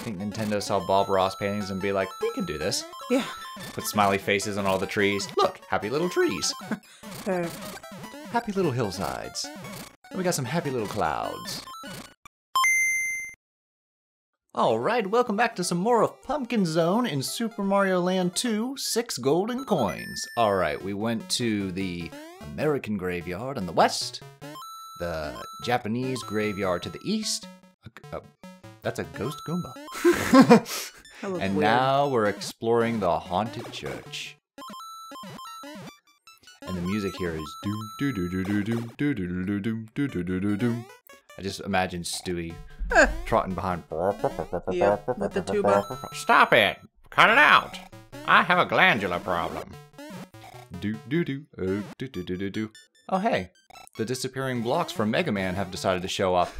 think Nintendo saw Bob Ross paintings and be like, we can do this. Yeah. Put smiley faces on all the trees. Look, happy little trees. Happy little hillsides. And we got some happy little clouds. Alright, welcome back to some more of Pumpkin Zone in Super Mario Land 2, 6 golden coins. Alright, we went to the American graveyard on the west, the Japanese graveyard to the east. That's a ghost Goomba. And weird. Now we're exploring the haunted church. And the music here is doom doo doo doo doo doom doo doo doo doom doo doo doo doo doom. I just imagine Stewie trotting behind. Yeah, with the tuba. Stop it! Cut it out! I have a glandular problem. Do do do. Oh do do do do do. Oh hey, the disappearing blocks from Mega Man have decided to show up.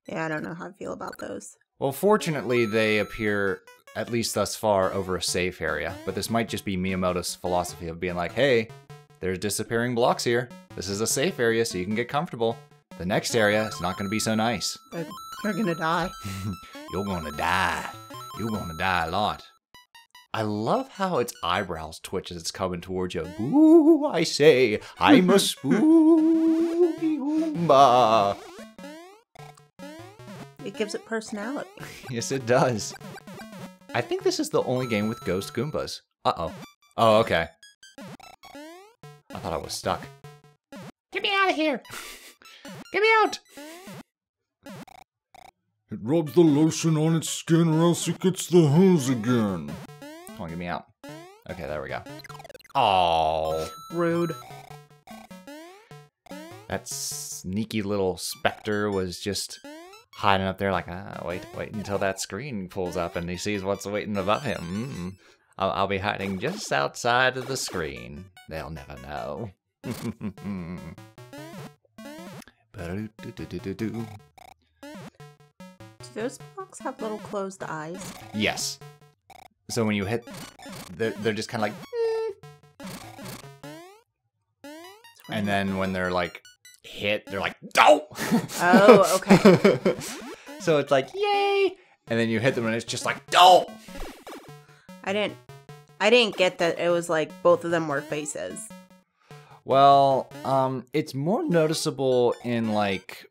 Yeah, I don't know how I feel about those. Well, fortunately, they appear, at least thus far, over a safe area. But this might just be Miyamoto's philosophy of being like, hey, there's disappearing blocks here. This is a safe area, so you can get comfortable. The next area is not going to be so nice. You're gonna die. You're going to die. You're going to die a lot. I love how its eyebrows twitch as it's coming towards you. Boo, I say, I'm a spooky Goomba. It gives it personality. Yes, it does. I think this is the only game with ghost Goombas. Uh-oh. Oh, okay. I thought I was stuck. Get me out of here! Get me out! It rubs the lotion on its skin or else it gets the hose again. Come on, get me out. Okay, there we go. Oh, Rude. that sneaky little specter was just hiding up there like, wait until that screen pulls up and he sees what's waiting above him. I'll be hiding just outside of the screen. They'll never know. Do those blocks have little closed eyes? Yes. So when you hit, they're just kind of like, and then when they're like hit, they're like, oh! Oh, okay. So it's like, yay! And then you hit them and it's just like, oh! I didn't get that it was like both of them were faces. Well, it's more noticeable in like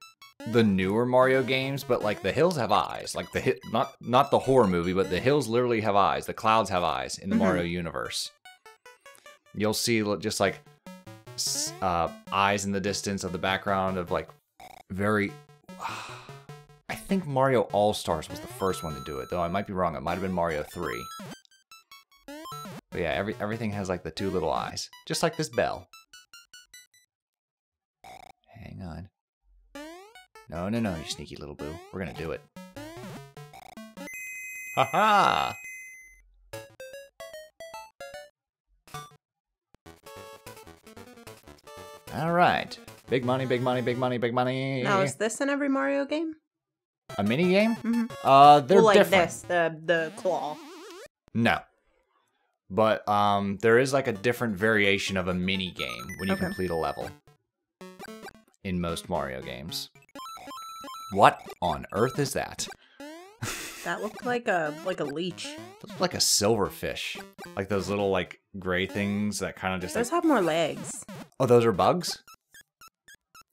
the newer Mario games, but like the hills have eyes. Like not the horror movie, but the hills literally have eyes. The clouds have eyes in the Mario universe. You'll see just like eyes in the distance of the background of like very. I think Mario All-Stars was the first one to do it, though I might be wrong. It might have been Mario 3. But yeah, everything has like the two little eyes, just like this bell. Hang on. No, you sneaky little boo. We're gonna do it. Ha-ha! Alright. Big money, big money, big money, big money. Now, is this in every Mario game? A mini game? Mm-hmm. They're like different. this, the claw. No. But there is like a different variation of a mini game when you complete a level. In most Mario games. What on earth is that? That looked like a leech. It looks like a silverfish. Like those little like gray things that kind of just Those have more legs. Oh, those are bugs?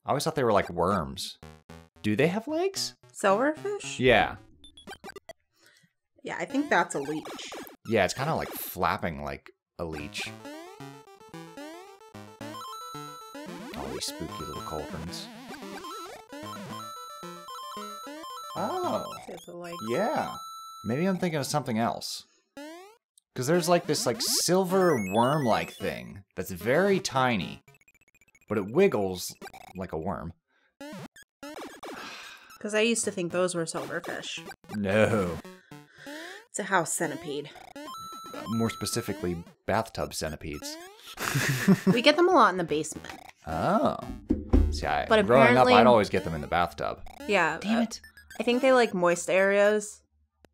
I always thought they were like worms. Do they have legs? Silverfish? Yeah. Yeah, I think that's a leech. Yeah, it's kind of like flapping like a leech. All these spooky little cauldrons. Oh, yeah. Maybe I'm thinking of something else. Because there's like this like silver worm-like thing that's very tiny, but it wiggles like a worm. Because I used to think those were silverfish. No. It's a house centipede. More specifically, bathtub centipedes. We get them a lot in the basement. Oh. See, But growing up, apparently- I'd always get them in the bathtub. Yeah. Damn it. I think they like moist areas,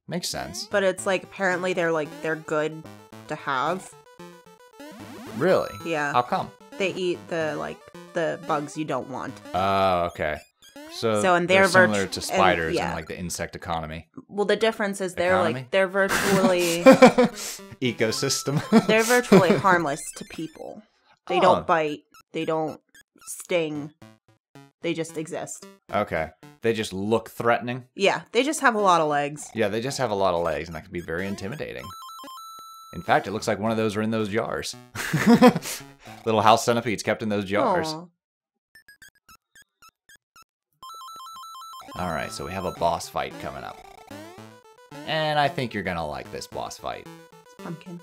Makes sense. but it's like apparently they're good to have. Really? Yeah. How come? They eat the bugs you don't want. Oh, okay. So and they're they're similar to spiders yeah. in like the insect economy. Well, the difference is Economy? they're virtually Ecosystem. they're virtually harmless to people. They Oh. don't bite. They don't sting. They just exist. Okay. They just look threatening. Yeah, they just have a lot of legs. Yeah, they just have a lot of legs, and that can be very intimidating. In fact, it looks like one of those are in those jars. Little house centipedes kept in those jars. Aw. Alright, so we have a boss fight coming up. And I think you're gonna like this boss fight. Pumpkin.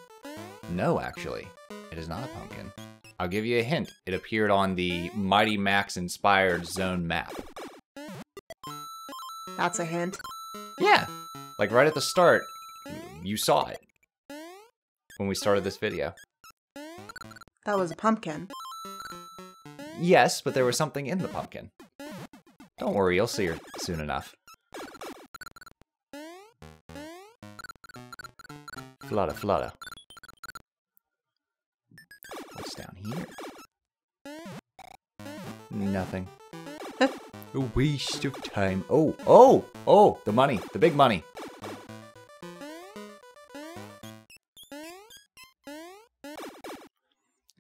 No, actually. It is not a pumpkin. I'll give you a hint. It appeared on the Mighty Max-inspired zone map. That's a hint. Yeah. Like right at the start, you saw it. When we started this video. That was a pumpkin. Yes, but there was something in the pumpkin. Don't worry, you'll see her soon enough. Flutter, flutter. What's down here? Nothing. A waste of time. Oh, the money, the big money.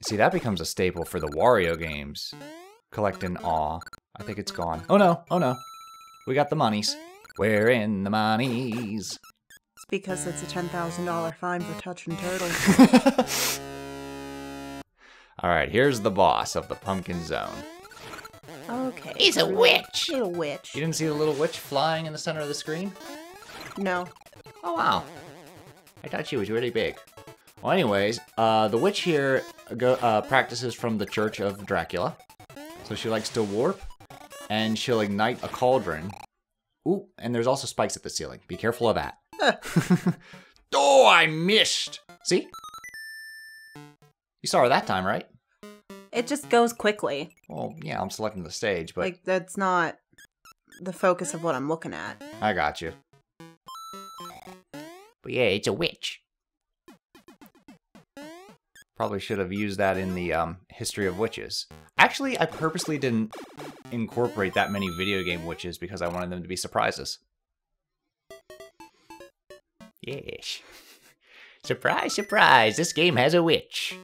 See, that becomes a staple for the Wario games. Collecting aw. I think it's gone. Oh no. We got the monies. We're in the monies. It's because it's a $10,000 fine for touching turtles. Alright, here's the boss of the Pumpkin Zone. Okay. He's a witch! He's a witch. You didn't see the little witch flying in the center of the screen? No. Oh wow. I thought she was really big. Well, anyways, the witch here practices from the Church of Dracula. So she likes to warp, and she'll ignite a cauldron. Ooh, and there's also spikes at the ceiling. Be careful of that. Oh, I missed! See? You saw her that time, right? It just goes quickly. Well, yeah, I'm selecting the stage, but... Like, that's not the focus of what I'm looking at. I got you. But yeah, it's a witch. Probably should have used that in the history of witches. Actually, I purposely didn't incorporate that many video game witches because I wanted them to be surprises. Yes. Surprise, surprise, this game has a witch.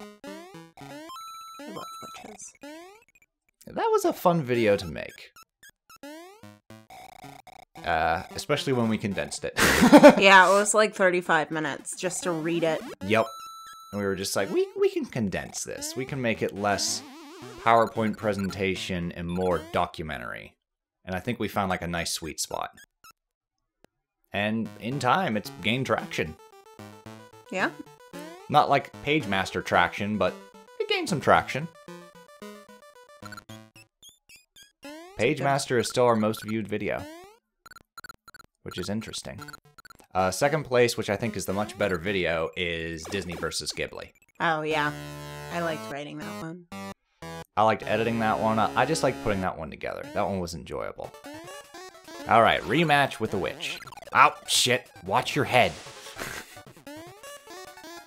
I love witches. That was a fun video to make. Especially when we condensed it. Yeah, it was like 35 minutes just to read it. Yep. And we were just like, we can condense this. We can make it less PowerPoint presentation and more documentary. And I think we found like a nice sweet spot. And in time, it's gained traction. Yeah? Not like Page Master traction, but it gained some traction. Page Master is still our most viewed video. Which is interesting. Second place, which I think is the much better video, is Disney vs. Ghibli. Oh, yeah. I liked writing that one. I liked editing that one. I just liked putting that one together. That one was enjoyable. Alright, rematch with the witch. Ow, shit. Watch your head.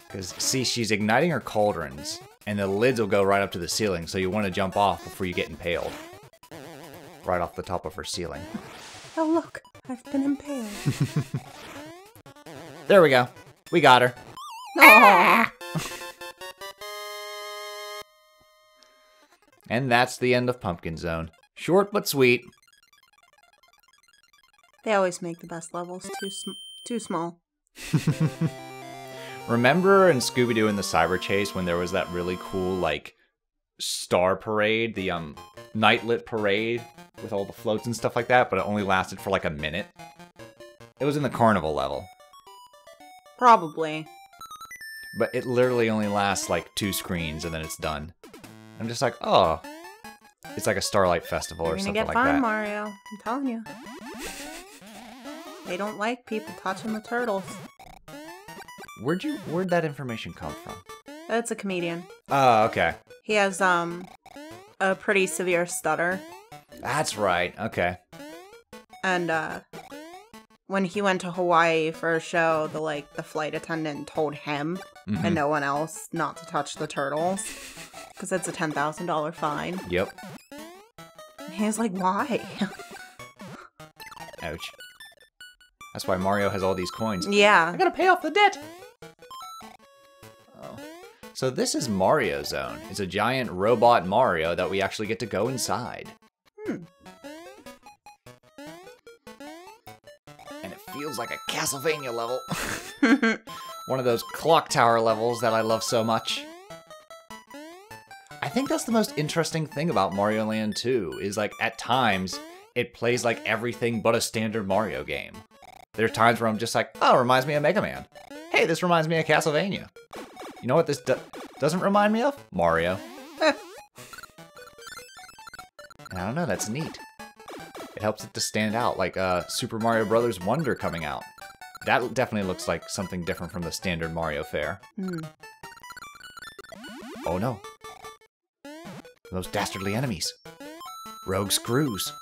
Because, see, she's igniting her cauldrons, and the lids will go right up to the ceiling, so you want to jump off before you get impaled. Right off the top of her ceiling. Oh, look. I've been impaled. There we go. We got her. Ah! And that's the end of Pumpkin Zone. Short but sweet. They always make the best levels too small. Remember in Scooby-Doo and the Cyber Chase when there was that really cool, like, star parade? The, night-lit parade with all the floats and stuff like that, but it only lasted for, like, a minute? It was in the carnival level. Probably. But it literally only lasts, like, 2 screens, and then it's done. I'm just like, oh. It's like a Starlight Festival or something like that. You're gonna get fined, Mario. I'm telling you. They don't like people touching the turtles. Where'd that information come from? It's a comedian. Oh, okay. He has, a pretty severe stutter. That's right, okay. And, when he went to Hawaii for a show, the flight attendant told him and no one else not to touch the turtles. Because it's a $10,000 fine. Yep. He's like, why? Ouch. That's why Mario has all these coins. Yeah. I gotta pay off the debt! Oh. So this is Mario Zone. It's a giant robot Mario that we actually get to go inside. And it feels like a Castlevania level. One of those clock tower levels that I love so much. I think that's the most interesting thing about Mario Land 2, is like at times it plays like everything but a standard Mario game. There are times where I'm just like, oh, it reminds me of Mega Man. Hey, this reminds me of Castlevania. You know what this doesn't remind me of? Mario. And I don't know, that's neat. It helps it to stand out, like Super Mario Bros. Wonder coming out. That definitely looks like something different from the standard Mario fare. Oh no. Those dastardly enemies. Rogue Screws.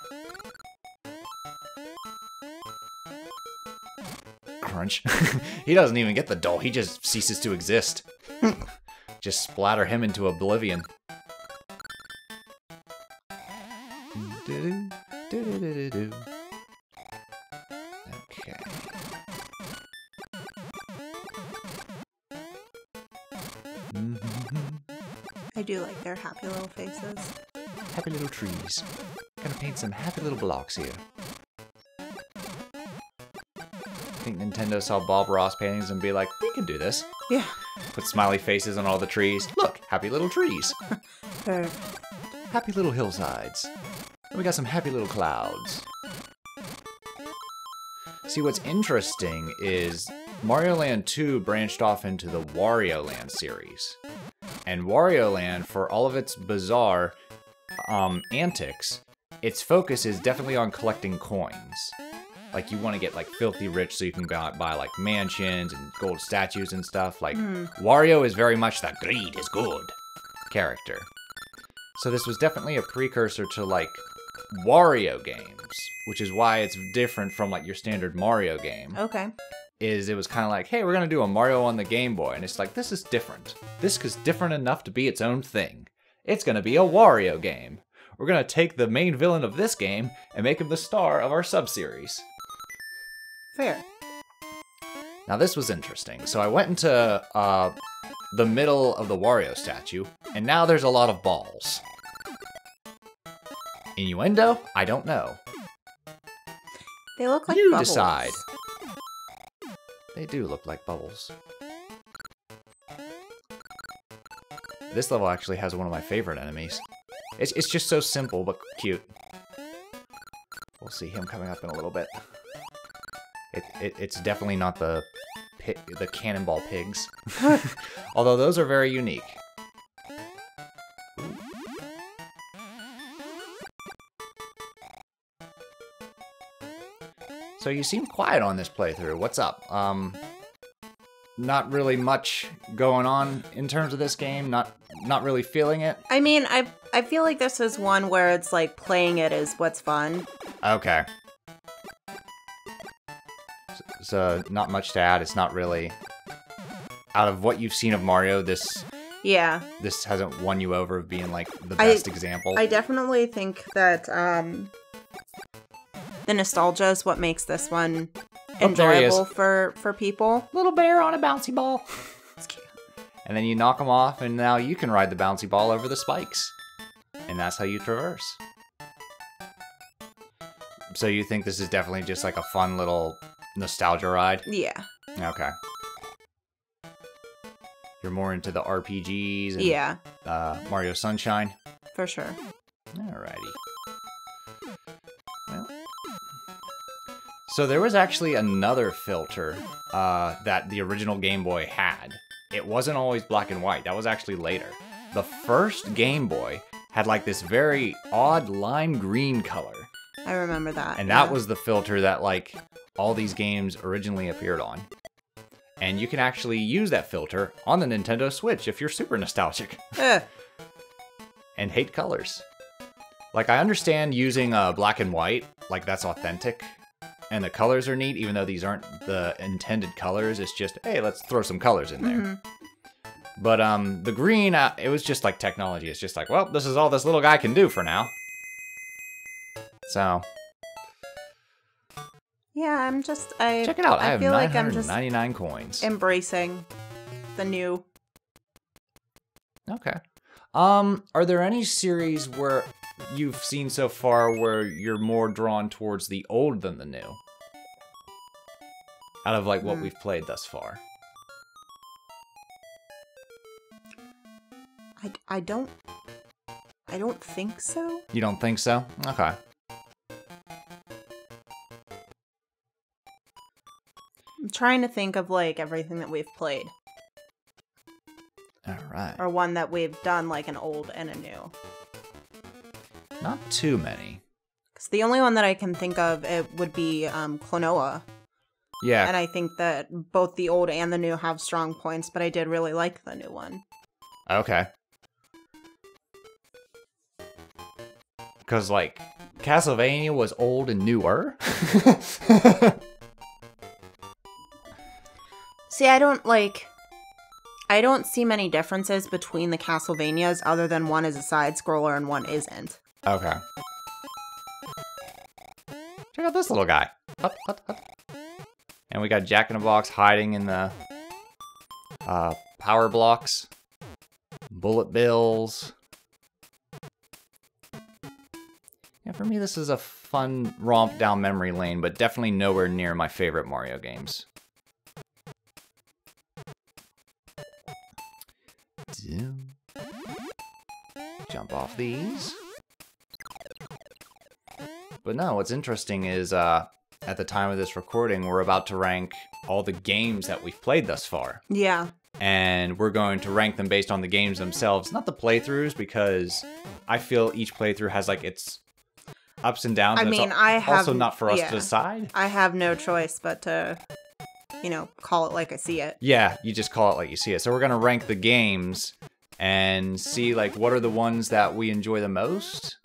Crunch. He doesn't even get the doll, he just ceases to exist. Just splatter him into oblivion. Okay. I do like their happy little faces. Happy little trees. Gonna paint some happy little blocks here. I think Nintendo saw Bob Ross paintings and be like, we can do this. Yeah. Put smiley faces on all the trees. Look, happy little trees. Happy little hillsides. And we got some happy little clouds. See, what's interesting is Mario Land 2 branched off into the Wario Land series. And Wario Land, for all of its bizarre antics, its focus is definitely on collecting coins. Like, you want to get, like, filthy rich so you can go out and buy, like, mansions and gold statues and stuff. Like, Wario is very much that greed is good character. So this was definitely a precursor to, like, Wario games, which is why it's different from, like, your standard Mario game. Okay. It was kind of like, hey, we're going to do a Mario on the Game Boy. And it's like, this is different. This is different enough to be its own thing. It's going to be a Wario game. We're going to take the main villain of this game and make him the star of our sub-series. Fair. Now, this was interesting. So I went into the middle of the Wario statue, and now there's a lot of balls. Innuendo? I don't know. They look like You bubbles. decide. They do look like bubbles. This level actually has one of my favorite enemies. It's just so simple but cute. We'll see him coming up in a little bit. It's definitely not the cannonball pigs. Although those are very unique. So you seem quiet on this playthrough. What's up? Not really much going on in terms of this game. Not really feeling it. I mean, I feel like this is one where it's like playing it is what's fun. Okay. So not much to add. It's not really, out of what you've seen of Mario, this hasn't won you over of being like the best example. I definitely think that the nostalgia is what makes this one enjoyable for people. Little bear on a bouncy ball. It's cute. And then you knock them off, and now you can ride the bouncy ball over the spikes. And that's how you traverse. So you think this is definitely just like a fun little nostalgia ride? Yeah. Okay. You're more into the RPGs and Yeah. Mario Sunshine? For sure. Alrighty. Well. So there was actually another filter that the original Game Boy had. It wasn't always black and white. That was actually later. The first Game Boy had like this very odd lime green color. I remember that. And that was the filter that like all these games originally appeared on. And you can actually use that filter on the Nintendo Switch if you're super nostalgic. And hate colors. Like, I understand using black and white, like that's authentic. And the colors are neat, even though these aren't the intended colors. It's just, hey, let's throw some colors in there. Mm-hmm. But the green, it was just like technology. It's just like, well, this is all this little guy can do for now. So Yeah, check it out. I have feel like I'm just 999 coins. embracing the new. Okay. Are there any series where you've seen so far where you're more drawn towards the old than the new? Out of like what we've played thus far. I don't think so. You don't think so? Okay. I'm trying to think of like everything that we've played. All right. Or one that we've done like an old and a new. Not too many. Because the only one that I can think of it would be Klonoa. Yeah. And I think that both the old and the new have strong points, but I did really like the new one. Okay. Because, like, Castlevania was old and newer. See, I don't see many differences between the Castlevanias other than one is a side-scroller and one isn't. Okay. Check out this little guy. Hup, hup, hup. And we got Jack in the Box hiding in the power blocks. Bullet bills. Yeah, for me, this is a fun romp down memory lane, but definitely nowhere near my favorite Mario games. Jump off these. But no, what's interesting is at the time of this recording, we're about to rank all the games that we've played thus far. Yeah. And we're going to rank them based on the games themselves, not the playthroughs, because I feel each playthrough has like its ups and downs. I and mean, it's I have also not for us to decide. I have no choice but to, call it like I see it. Yeah, you just call it like you see it. So we're going to rank the games and see like what are the ones that we enjoy the most.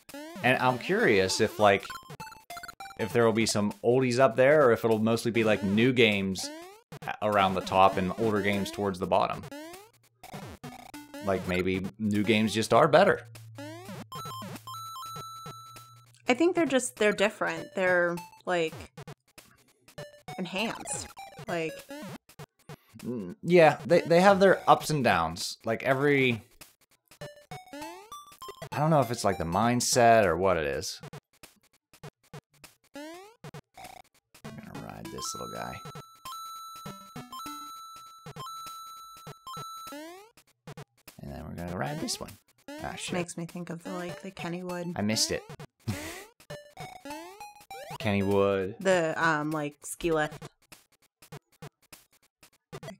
And I'm curious if there will be some oldies up there or if it'll mostly be like new games around the top and older games towards the bottom. Like maybe new games just are better. I think they're different. They're like enhanced. Like yeah, they have their ups and downs. Like I don't know if it's like the mindset or what it is. I'm gonna ride this little guy. And then we're gonna ride this one. Ah, shit. makes me think of the Kennywood. I missed it. Kennywood. The ski lift.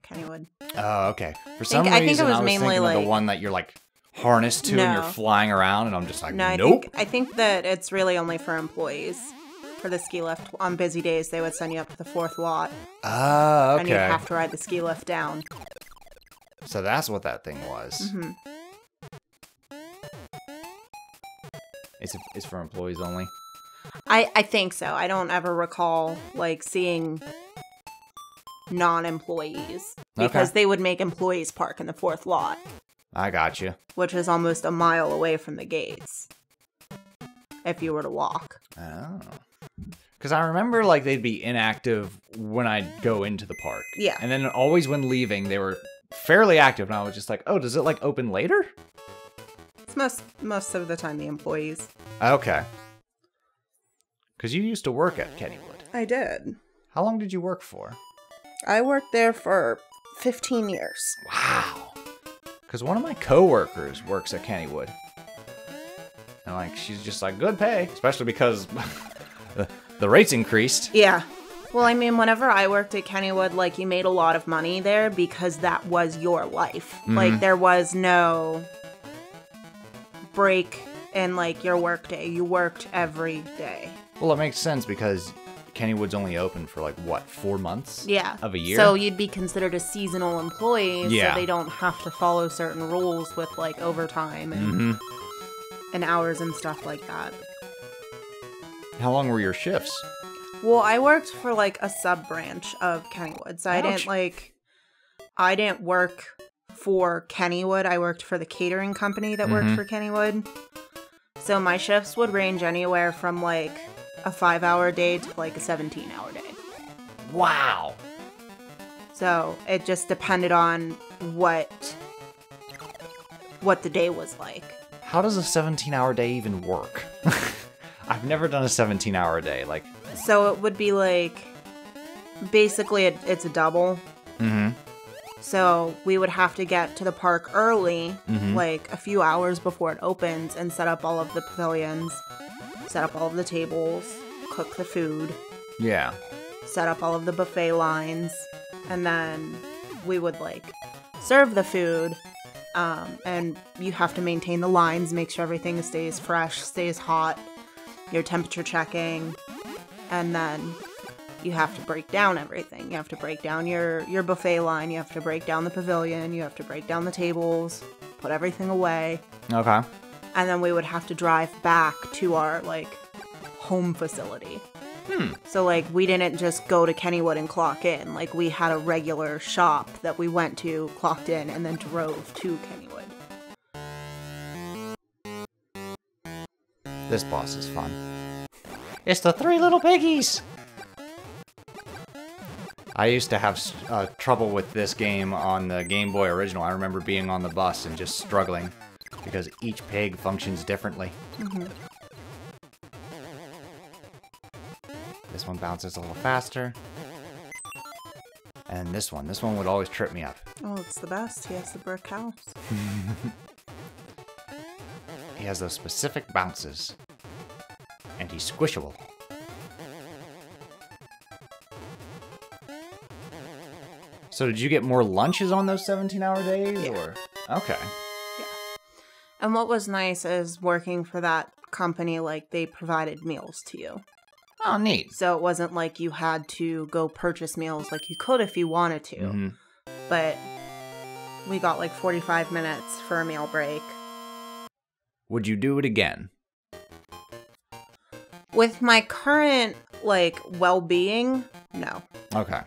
Kennywood. Oh, okay. For some I think reason, it was I was mainly thinking of the like- one that you're like harnessed to and you're No. flying around, and I'm just like, No, nope. I think that it's really only for employees. For the ski lift, on busy days, they would send you up to the 4th lot, Ah, and you'd okay. have to ride the ski lift down. So that's what that thing was. Mm-hmm. It's for employees only. I think so. I don't ever recall seeing non-employees because they would make employees park in the 4th lot, I got you. which is almost a mile away from the gates if you were to walk. Oh. Because I remember they'd be inactive when I'd go into the park. Yeah. And then always when leaving, they were fairly active, and I was just like, oh, does it open later? It's most of the time the employees. Okay. Because you used to work at Kennywood. I did. How long did you work for? I worked there for 15 years. Wow. Because one of my coworkers works at Kennywood. And she's just good pay, especially because the rates increased. Yeah. Well, I mean, whenever I worked at Kennywood, you made a lot of money there because that was your life. Mhm. There was no break in, your work day. You worked every day. Well, it makes sense because Kennywood's only open for 4 months? Yeah. Of a year? So you'd be considered a seasonal employee, Yeah. so they don't have to follow certain rules with, overtime and, Mm-hmm. and hours and stuff like that. How long were your shifts? Well, I worked for a sub-branch of Kennywood, so I didn't work for Kennywood. I worked for the catering company that worked for Kennywood. So my shifts would range anywhere from a 5-hour day to like a 17-hour day. Wow. So it just depended on what the day was like. How does a 17-hour day even work? I've never done a 17-hour day. Like, so it would be like, basically it's a double. mm-hmm. So we would have to get to the park early, like a few hours before it opens, and set up all of the pavilions, set up all of the tables, cook the food, Yeah. set up all of the buffet lines, and then we would like serve the food. And you have to maintain the lines, make sure everything stays fresh, stays hot, your temperature checking, and then you have to break down everything. You have to break down your buffet line, you have to break down the pavilion, you have to break down the tables, put everything away. Okay. And then we would have to drive back to our, like, home facility. So, like, we didn't just go to Kennywood and clock in. Like, we had a regular shop that we went to, clocked in, and then drove to Kennywood. This boss is fun. It's the 3 little piggies! I used to have trouble with this game on the Game Boy original. I remember being on the bus and just struggling because each pig functions differently. This one bounces a little faster. And this one would always trip me up. Oh, it's the best. He has the brick house. He has those specific bounces. And he's squishable. So did you get more lunches on those 17-hour days? Yeah. Or okay. Yeah. And what was nice is working for that company, like, they provided meals to you. Oh, neat. So it wasn't like you had to go purchase meals like you could if you wanted to. But we got like 45 minutes for a meal break. Would you do it again? With my current, like, well-being, no. Okay.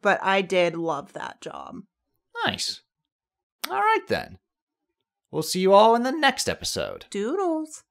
But I did love that job. Nice. All right, then. We'll see you all in the next episode. Doodles.